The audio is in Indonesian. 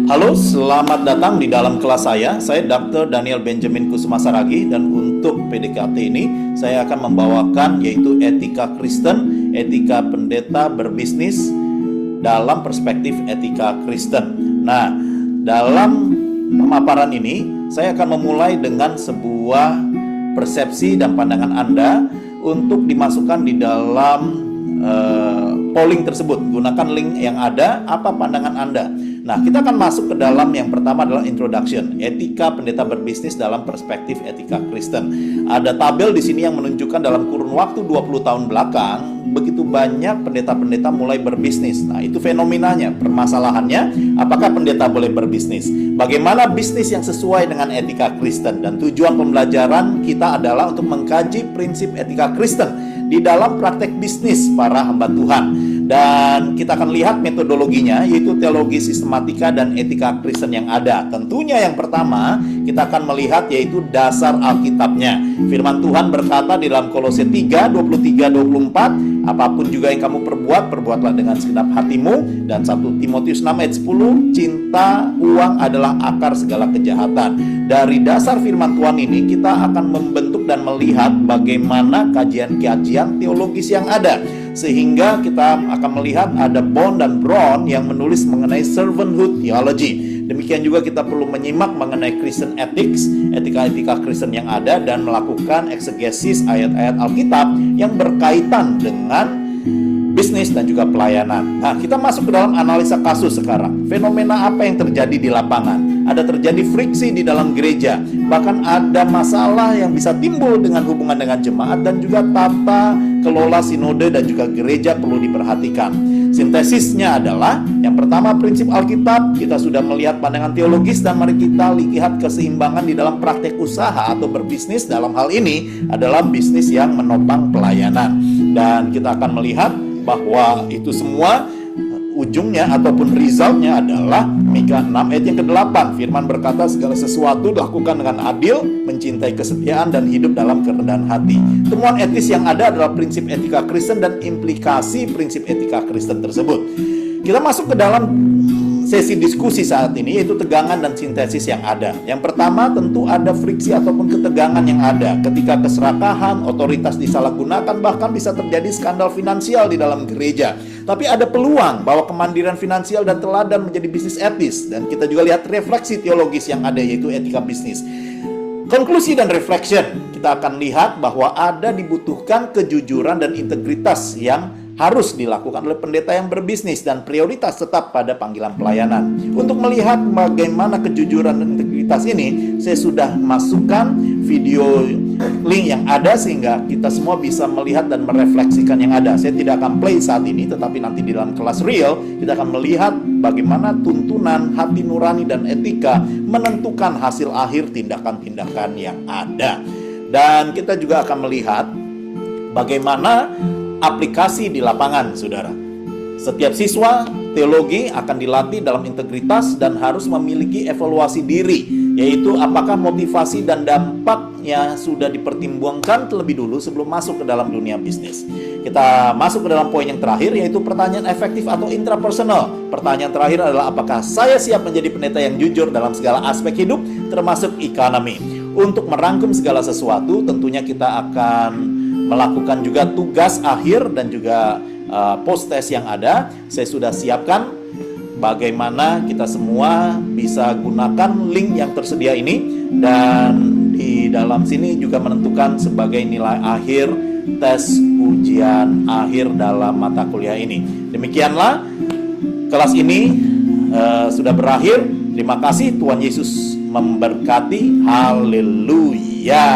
Halo, selamat datang di dalam kelas saya. Saya Dr. Daniel Benjamin Kusuma Saragi, dan untuk PDKT ini saya akan membawakan yaitu etika Kristen, etika pendeta berbisnis dalam perspektif etika Kristen. Nah, dalam pemaparan ini saya akan memulai dengan sebuah persepsi dan pandangan Anda untuk dimasukkan di dalam polling tersebut. Gunakan link yang ada, apa pandangan Anda. Nah, kita akan masuk ke dalam yang pertama adalah introduction, etika pendeta berbisnis dalam perspektif etika Kristen. Ada tabel di sini yang menunjukkan dalam kurun waktu 20 tahun belakang, begitu banyak pendeta-pendeta mulai berbisnis. Nah, itu fenomenanya. Permasalahannya, apakah pendeta boleh berbisnis? Bagaimana bisnis yang sesuai dengan etika Kristen? Dan tujuan pembelajaran kita adalah untuk mengkaji prinsip etika Kristen di dalam praktek bisnis para hamba Tuhan. Dan kita akan lihat metodologinya, yaitu teologi sistematika dan etika Kristen yang ada. Tentunya yang pertama kita akan melihat yaitu dasar Alkitabnya. Firman Tuhan berkata di dalam Kolose 3, 23-24, apapun juga yang kamu perbuat, perbuatlah dengan segenap hatimu. Dan 1 Timotius 6 ayat 10, cinta uang adalah akar segala kejahatan. Dari dasar firman Tuhan ini kita akan membentuk dan melihat bagaimana kajian-kajian teologis yang ada, sehingga kita akan melihat ada Bourne dan Brown yang menulis mengenai servanthood theology. Demikian juga kita perlu menyimak mengenai Christian ethics, etika-etika Kristen yang ada, dan melakukan eksegesis ayat-ayat Alkitab yang berkaitan dengan bisnis dan juga pelayanan. Nah, kita masuk ke dalam analisa kasus sekarang. Fenomena apa yang terjadi di lapangan? Ada terjadi friksi di dalam gereja. Bahkan ada masalah yang bisa timbul dengan hubungan dengan jemaat, dan juga tata kelola sinode dan juga gereja perlu diperhatikan. Sintesisnya adalah, yang pertama prinsip Alkitab, kita sudah melihat pandangan teologis, dan mari kita lihat keseimbangan di dalam praktek usaha atau berbisnis. Dalam hal ini adalah bisnis yang menopang pelayanan. Dan kita akan melihat bahwa itu semua ujungnya ataupun resultnya adalah Mika 6 ayat yang ke-8. Firman berkata, segala sesuatu dilakukan dengan adil, mencintai kesetiaan, dan hidup dalam kerendahan hati. Temuan etis yang ada adalah prinsip etika Kristen dan implikasi prinsip etika Kristen tersebut. Kita masuk ke dalam sesi diskusi saat ini, yaitu tegangan dan sintesis yang ada. Yang pertama, tentu ada friksi ataupun ketegangan yang ada ketika keserakahan, otoritas disalahgunakan, bahkan bisa terjadi skandal finansial di dalam gereja. Tapi ada peluang bahwa kemandirian finansial dan teladan menjadi bisnis etis. Dan kita juga lihat refleksi teologis yang ada, yaitu etika bisnis. Konklusi dan reflection, kita akan lihat bahwa ada dibutuhkan kejujuran dan integritas yang harus dilakukan oleh pendeta yang berbisnis, dan prioritas tetap pada panggilan pelayanan. Untuk melihat bagaimana kejujuran dan integritas ini, saya sudah masukkan video link yang ada sehingga kita semua bisa melihat dan merefleksikan yang ada. Saya tidak akan play saat ini, tetapi nanti di dalam kelas real kita akan melihat bagaimana tuntunan hati nurani dan etika menentukan hasil akhir tindakan-tindakan yang ada. Dan kita juga akan melihat bagaimana aplikasi di lapangan, saudara. Setiap siswa teologi akan dilatih dalam integritas dan harus memiliki evaluasi diri, yaitu apakah motivasi dan dampaknya sudah dipertimbangkan terlebih dulu sebelum masuk ke dalam dunia bisnis. Kita masuk ke dalam poin yang terakhir, yaitu pertanyaan efektif atau intrapersonal. Pertanyaan terakhir adalah, apakah saya siap menjadi pendeta yang jujur dalam segala aspek hidup, termasuk ekonomi. Untuk merangkum segala sesuatu, tentunya kita akan melakukan juga tugas akhir dan juga post test yang ada. Saya sudah siapkan bagaimana kita semua bisa gunakan link yang tersedia ini, dan di dalam sini juga menentukan sebagai nilai akhir tes ujian akhir dalam mata kuliah ini. Demikianlah kelas ini sudah berakhir. Terima kasih, Tuhan Yesus memberkati. Haleluya.